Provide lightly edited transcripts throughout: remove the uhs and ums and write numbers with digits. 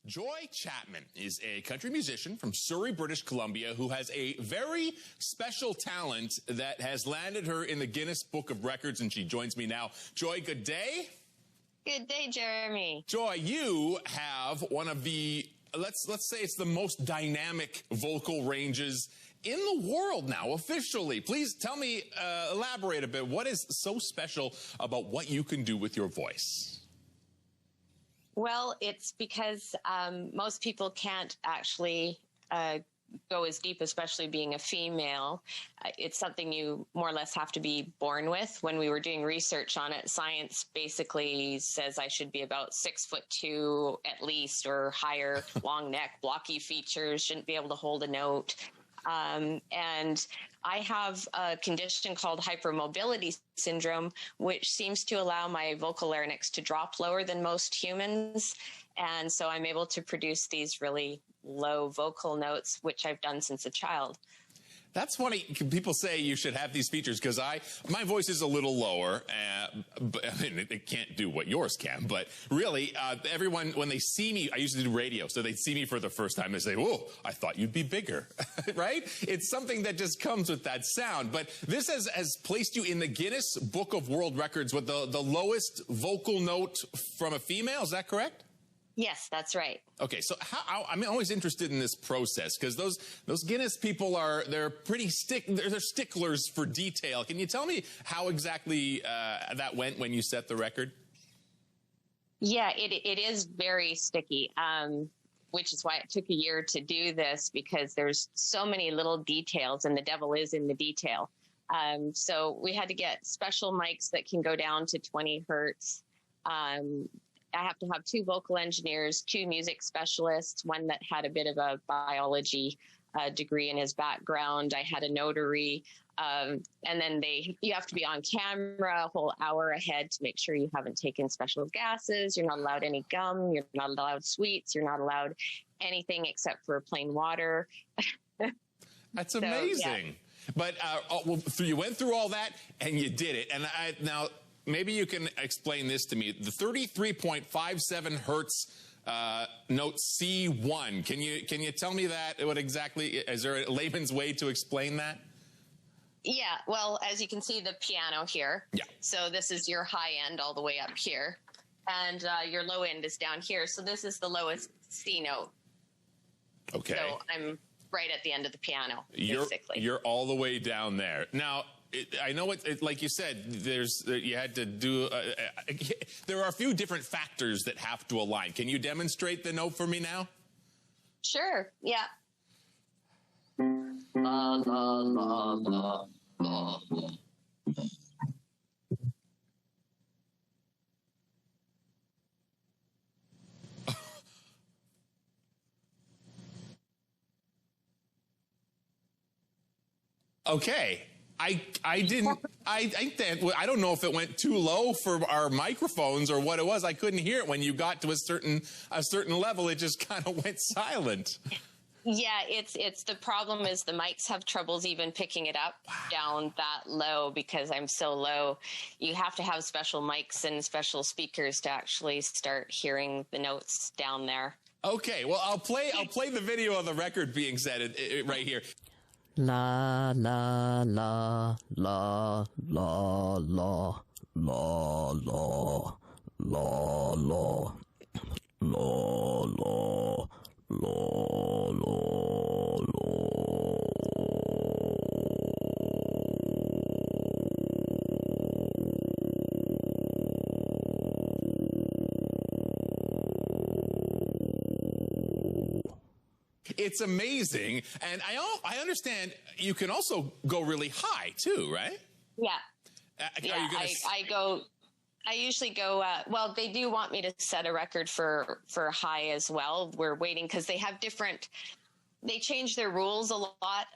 Joy Chapman is a country musician from Surrey, British Columbia, who has a very special talent that has landed her in the Guinness Book of Records, and she joins me now. Joy, good day. Good day, Jeremy. Joy, you have one of the, let's say it's the most dynamic vocal ranges in the world now, officially. Please tell me, elaborate a bit. What is so special about what you can do with your voice? Well, it's because most people can't actually go as deep, especially being a female. It's something you more or less have to be born with. When we were doing research on it, science basically says I should be about 6'2" at least, or higher, long neck, blocky features, shouldn't be able to hold a note. And I have a condition called hypermobility syndrome, which seems to allow my vocal larynx to drop lower than most humans. And so I'm able to produce these really low vocal notes, which I've done since a child. That's funny. People say you should have these features because my voice is a little lower. But, I mean, it can't do what yours can. But really, everyone, when they see me, I used to do radio, so they see me for the first time, they say, "Whoa, I thought you'd be bigger," right? It's something that just comes with that sound. But this has placed you in the Guinness Book of World Records with the lowest vocal note from a female. Is that correct? Yes, that's right. Okay, so I'm always interested in this process because those Guinness people they're pretty they're sticklers for detail. Can you tell me how exactly that went when you set the record? Yeah, it is very sticky, which is why it took a year to do this, because there's so many little details, and the devil is in the detail. So we had to get special mics that can go down to 20 hertz. I have to have 2 vocal engineers, 2 music specialists, one that had a bit of a biology degree in his background. I had a notary, and then you have to be on camera a whole hour ahead to make sure you haven't taken special gases. You're not allowed any gum. You're not allowed sweets. You're not allowed anything except for plain water. That's amazing. Yeah. But you went through all that and you did it. And now, maybe you can explain this to me. The 33.57 hertz note C1. Can you tell me that? What exactly? Is there a layman's way to explain that? Yeah. Well, as you can see, the piano here. Yeah. So this is your high end all the way up here, and your low end is down here. So this is the lowest C note. Okay. So I'm right at the end of the piano, basically. You're all the way down there now. I know like you said, you had to do, there are a few different factors that have to align. Can you demonstrate the note for me now? Sure, yeah. La, la, la, la, la, la. Okay. I don't know if it went too low for our microphones or what it was. I couldn't hear it when you got to a certain level. It just kind of went silent. Yeah, it's the problem is the mics have troubles even picking it up down that low because I'm so low. You have to have special mics and special speakers to actually start hearing the notes down there. Okay, well I'll play the video of the record being set right here. La la la la la la la la la la la la la la. It's amazing, and I understand you can also go really high too, right? Yeah. I usually go, well, they do want me to set a record for high as well. We're waiting because they change their rules a lot.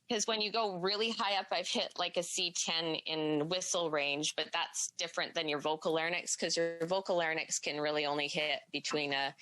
Because when you go really high up, I've hit like a C10 in whistle range, but that's different than your vocal larynx because your vocal larynx can really only hit between an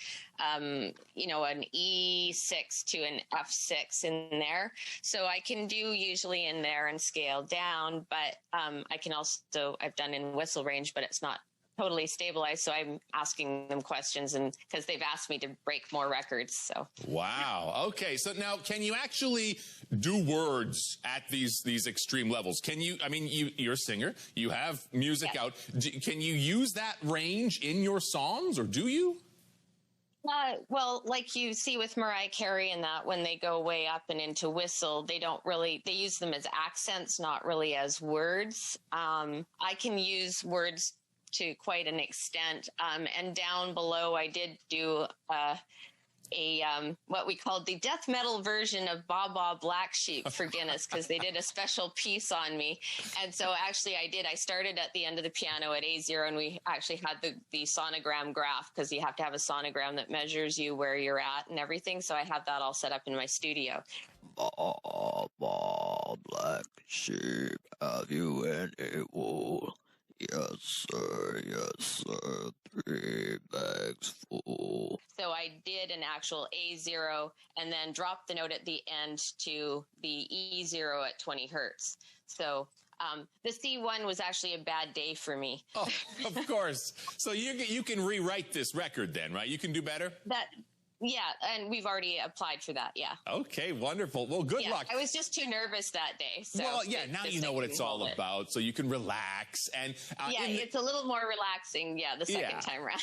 E6 to an F6 in there. So I can do usually in there and scale down, but I can also, I've done in whistle range, but it's not totally stabilized. So I'm asking them questions, and because they've asked me to break more records. So wow. Okay. So now, can you actually do words at these extreme levels? Can you? I mean, you're a singer. You have music out. Can you use that range in your songs, or do you? Well, like you see with Mariah Carey and that, when they go way up and into whistle, they use them as accents, not really as words. I can use words to quite an extent. And down below, I did do what we called the death metal version of Baba Black Sheep for Guinness, because they did a special piece on me. And so actually I started at the end of the piano at A0, and we actually had the sonogram graph, because you have to have a sonogram that measures you where you're at and everything. So I have that all set up in my studio. Baba Black Sheep, have you any wool? Yes, sir, 3 bags full. So I did an actual A0 and then dropped the note at the end to the E0 at 20 hertz. So the C1 was actually a bad day for me. Oh, of course. So you can rewrite this record then, right? You can do better? Yeah, and we've already applied for that, yeah. Okay, wonderful. Well, good luck. I was just too nervous that day. So well, yeah, now you know what it's all about, so you can relax. And it's a little more relaxing, the second time around.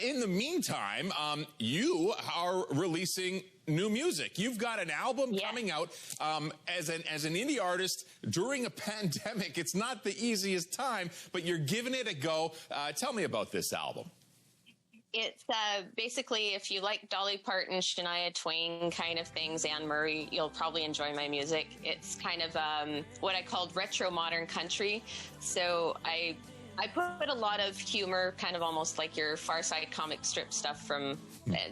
In the meantime, you are releasing new music. You've got an album coming out as an indie artist during a pandemic. It's not the easiest time, but you're giving it a go. Tell me about this album. It's basically, if you like Dolly Parton, Shania Twain kind of things, Anne Murray, you'll probably enjoy my music. It's kind of what I called retro modern country. So I put a lot of humor, kind of almost like your Far Side comic strip stuff and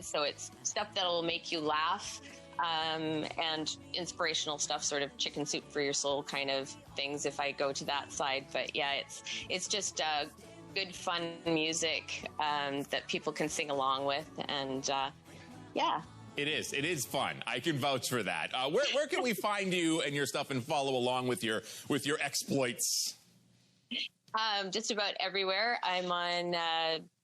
so it's stuff that'll make you laugh, and inspirational stuff, sort of chicken soup for your soul kind of things if I go to that side. But yeah, it's just good fun music that people can sing along with, and it is fun. I can vouch for that. Where can we find you and your stuff and follow along with your exploits? Just about everywhere. I'm on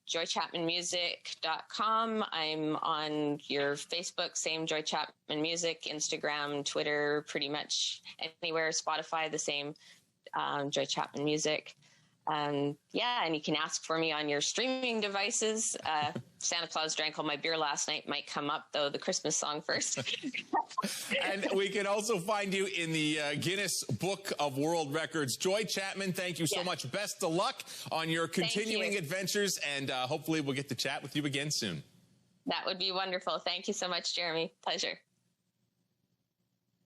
joychapmanmusic.com. I'm on your Facebook, same Joy Chapman Music, Instagram, Twitter, pretty much anywhere. Spotify, the same, Joy Chapman Music. And you can ask for me on your streaming devices. Santa Claus drank all my beer last night might come up, though, the Christmas song first. And we can also find you in the Guinness Book of World Records. Joy Chapman, thank you so much. Best of luck on your continuing adventures, and hopefully we'll get to chat with you again soon. That would be wonderful. Thank you so much, Jeremy. Pleasure.